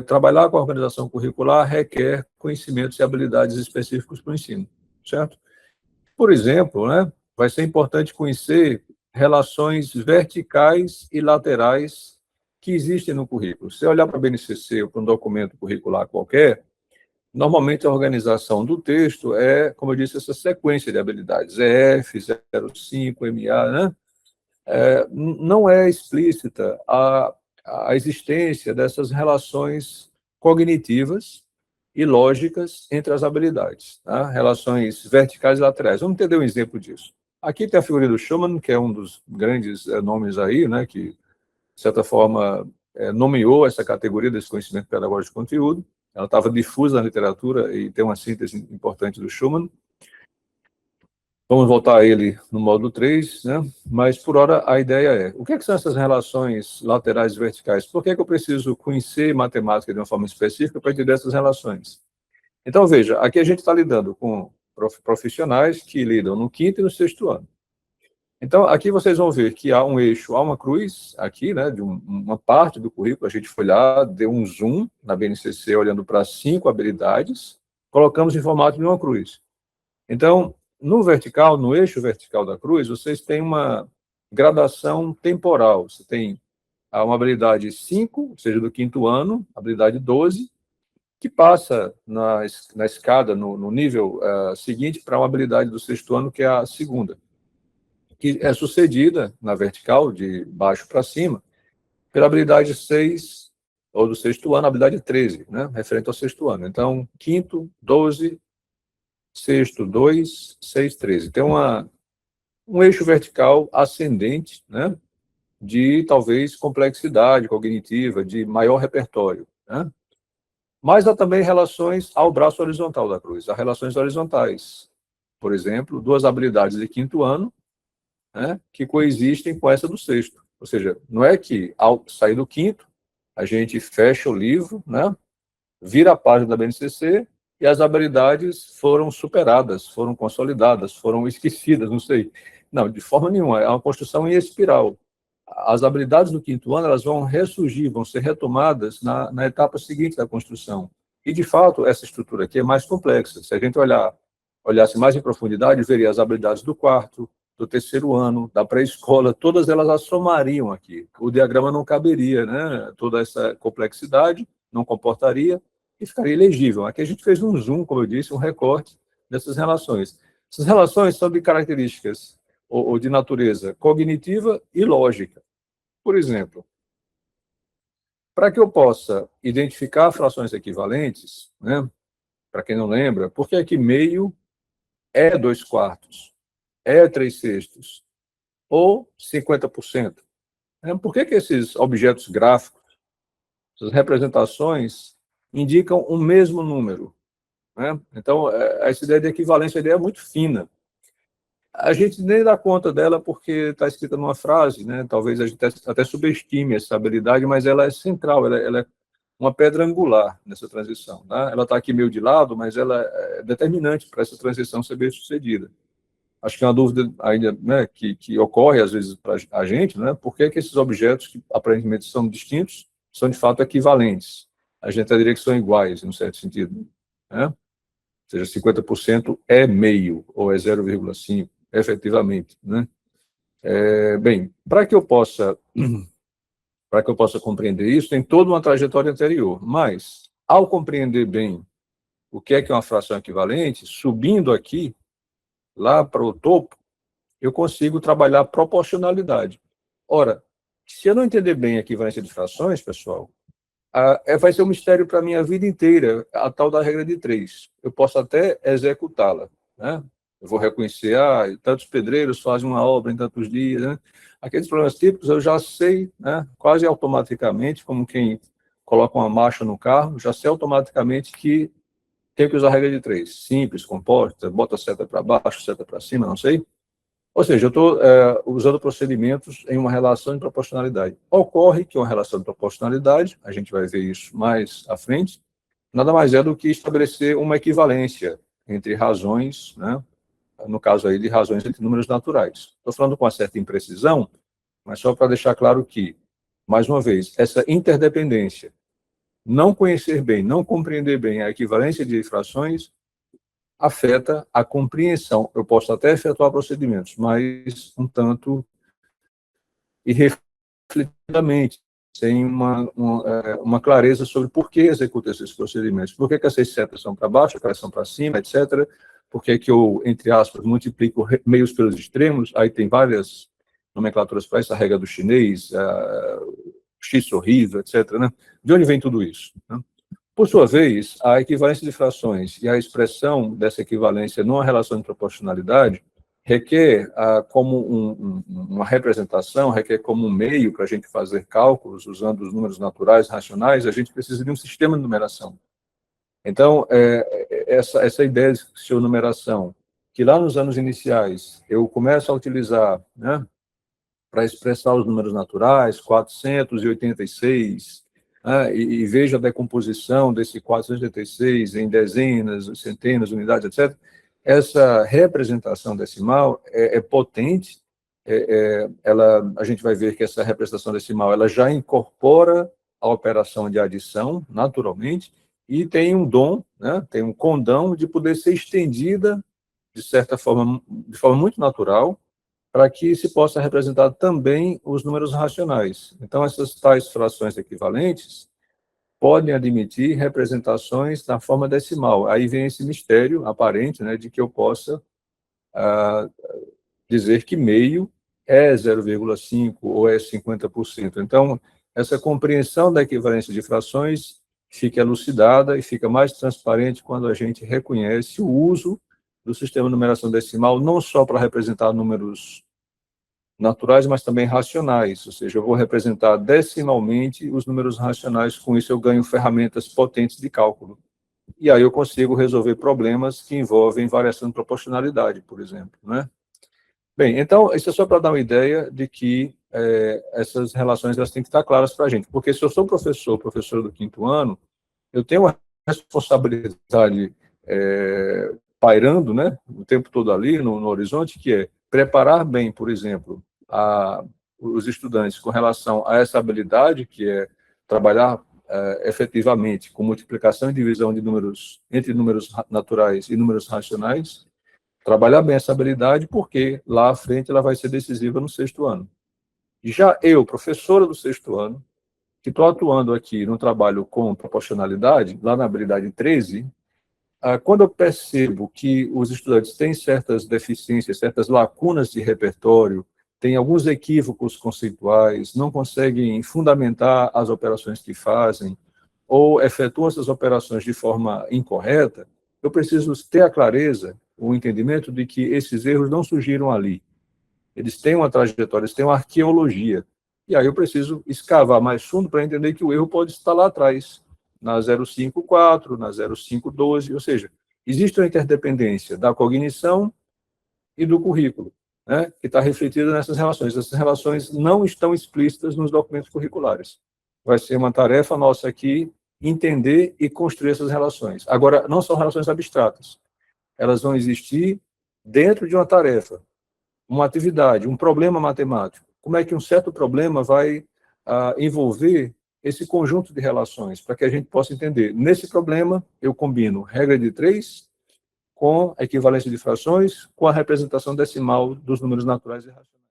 trabalhar com a organização curricular requer conhecimentos e habilidades específicos para o ensino, certo? Por exemplo, né, vai ser importante conhecer relações verticais e laterais que existem no currículo. Se você olhar para a BNCC ou para um documento curricular qualquer, normalmente a organização do texto é, como eu disse, essa sequência de habilidades, EF, 05, MA, né? Não é explícita a existência dessas relações cognitivas e lógicas entre as habilidades, tá? Relações verticais e laterais. Vamos entender um exemplo disso. Aqui tem a figura do Schumann, que é um dos grandes nomes aí, né, que, de certa forma, nomeou essa categoria desse conhecimento pedagógico de conteúdo. Ela estava difusa na literatura e tem uma síntese importante do Schumann. Vamos voltar a ele no módulo 3, né? Mas, por hora, a ideia é, o que são essas relações laterais e verticais? Por que eu preciso conhecer matemática de uma forma específica para entender essas relações? Então, veja, aqui a gente está lidando com profissionais que lidam no quinto e no sexto ano. Então, aqui vocês vão ver que há um eixo, há uma cruz aqui, né, de uma parte do currículo, a gente foi lá, deu um zoom na BNCC, olhando para 5 habilidades, colocamos em formato de uma cruz. Então, no vertical, no eixo vertical da cruz, vocês têm uma gradação temporal. Você tem uma habilidade 5, ou seja, do quinto ano, habilidade 12, que passa na escada, no nível seguinte, para uma habilidade do sexto ano, que é a segunda, que é sucedida, na vertical, de baixo para cima, pela habilidade 6, ou do sexto ano, a habilidade 13, né, referente ao sexto ano. Então, quinto, 12, sexto, 2, 6, 13. Tem um eixo vertical ascendente, né, de talvez complexidade cognitiva, de maior repertório, né? Mas há também relações ao braço horizontal da cruz, há relações horizontais. Por exemplo, 2 habilidades de quinto ano, né, que coexistem com essa do sexto. Ou seja, não é que, ao sair do quinto, a gente fecha o livro, né, vira a página da BNCC e as habilidades foram superadas, foram consolidadas, foram esquecidas, não sei. Não, de forma nenhuma, é uma construção em espiral. As habilidades do quinto ano, elas vão ressurgir, vão ser retomadas na etapa seguinte da construção. E, de fato, essa estrutura aqui é mais complexa. Se a gente olhasse mais em profundidade, veria as habilidades do quarto, do terceiro ano, da pré-escola, todas elas assomariam aqui. O diagrama não caberia, né? Toda essa complexidade não comportaria e ficaria ilegível. Aqui a gente fez um zoom, como eu disse, um recorte dessas relações. Essas relações são de características ou de natureza cognitiva e lógica. Por exemplo, para que eu possa identificar frações equivalentes, né, para quem não lembra, por que é que meio é 2/4, é 3/6 ou 50%? Por que esses objetos gráficos, essas representações, indicam o mesmo número, né? Então, essa ideia de equivalência, a ideia é muito fina. A gente nem dá conta dela porque está escrita numa frase, né? Talvez a gente até subestime essa habilidade, mas ela é central, ela é uma pedra angular nessa transição, tá? Ela está aqui meio de lado, mas ela é determinante para essa transição ser bem sucedida. Acho que é uma dúvida ainda, né, que ocorre às vezes para a gente, né? Por que esses objetos que aparentemente são distintos são de fato equivalentes? A gente diria que são iguais, em um certo sentido, né? Ou seja, 50% é meio ou é 0,5, efetivamente, né? Bem, para que eu possa compreender isso, tem toda uma trajetória anterior, mas ao compreender bem o que é uma fração equivalente, subindo aqui lá para o topo, eu consigo trabalhar proporcionalidade. Ora, se eu não entender bem a equivalência de frações, pessoal, vai ser um mistério para a minha vida inteira, a tal da regra de 3. Eu posso até executá-la, né? Eu vou reconhecer, tantos pedreiros fazem uma obra em tantos dias, né? Aqueles problemas típicos eu já sei, né, quase automaticamente, como quem coloca uma marcha no carro, já sei automaticamente que tem que usar a regra de 3. Simples, composta, bota a seta para baixo, seta para cima, não sei. Ou seja, eu estou usando procedimentos em uma relação de proporcionalidade. Ocorre que uma relação de proporcionalidade, a gente vai ver isso mais à frente, nada mais é do que estabelecer uma equivalência entre razões, né? No caso aí de razões entre números naturais. Estou falando com uma certa imprecisão, mas só para deixar claro que, mais uma vez, essa interdependência não conhecer bem, não compreender bem a equivalência de frações afeta a compreensão. Eu posso até efetuar procedimentos, mas um tanto irrefletidamente, sem uma clareza sobre por que executa esses procedimentos. Por que essas setas são para baixo, aquelas são para cima, etc. Por que eu, entre aspas, multiplico meios pelos extremos? Aí tem várias nomenclaturas para isso, a regra do chinês, X sorriso, etc. Né? De onde vem tudo isso? Né? Por sua vez, a equivalência de frações e a expressão dessa equivalência numa relação de proporcionalidade requer como uma representação, requer como um meio para a gente fazer cálculos usando os números naturais, racionais, a gente precisa de um sistema de numeração. Então, essa ideia de seu numeração, que lá nos anos iniciais eu começo a utilizar, né, para expressar os números naturais, 486, né, e veja a decomposição desse 486 em dezenas, centenas, unidades, etc. Essa representação decimal é potente, a gente vai ver que essa representação decimal ela já incorpora a operação de adição, naturalmente, e tem um dom, né, tem um condão de poder ser estendida, de certa forma, de forma muito natural, para que se possa representar também os números racionais. Então, essas tais frações equivalentes podem admitir representações na forma decimal. Aí vem esse mistério aparente, né, de que eu possa dizer que meio é 0,5 ou é 50%. Então, essa compreensão da equivalência de frações fica elucidada e fica mais transparente quando a gente reconhece o uso do sistema de numeração decimal, não só para representar números naturais, mas também racionais, ou seja, eu vou representar decimalmente os números racionais, com isso eu ganho ferramentas potentes de cálculo. E aí eu consigo resolver problemas que envolvem variação de proporcionalidade, por exemplo, né? Bem, então, isso é só para dar uma ideia de que essas relações elas têm que estar claras para a gente, porque se eu sou professor do 5º ano, eu tenho uma responsabilidade pairando, né, o tempo todo ali no horizonte, que é preparar bem, por exemplo, os estudantes com relação a essa habilidade, que é trabalhar efetivamente com multiplicação e divisão de números entre números naturais e números racionais, trabalhar bem essa habilidade, porque lá à frente ela vai ser decisiva no 6º ano. E já eu, professora do 6º ano, que estou atuando aqui no trabalho com proporcionalidade, lá na habilidade 13, quando eu percebo que os estudantes têm certas deficiências, certas lacunas de repertório, têm alguns equívocos conceituais, não conseguem fundamentar as operações que fazem, ou efetuam essas operações de forma incorreta, eu preciso ter a clareza, o entendimento de que esses erros não surgiram ali. Eles têm uma trajetória, eles têm uma arqueologia. E aí eu preciso escavar mais fundo para entender que o erro pode estar lá atrás, na 054, na 0512, ou seja, existe uma interdependência da cognição e do currículo, né, que está refletida nessas relações. Essas relações não estão explícitas nos documentos curriculares. Vai ser uma tarefa nossa aqui entender e construir essas relações. Agora, não são relações abstratas. Elas vão existir dentro de uma tarefa, uma atividade, um problema matemático. Como é que um certo problema vai envolver esse conjunto de relações, para que a gente possa entender. Nesse problema, eu combino regra de 3 com a equivalência de frações, com a representação decimal dos números naturais e racionais.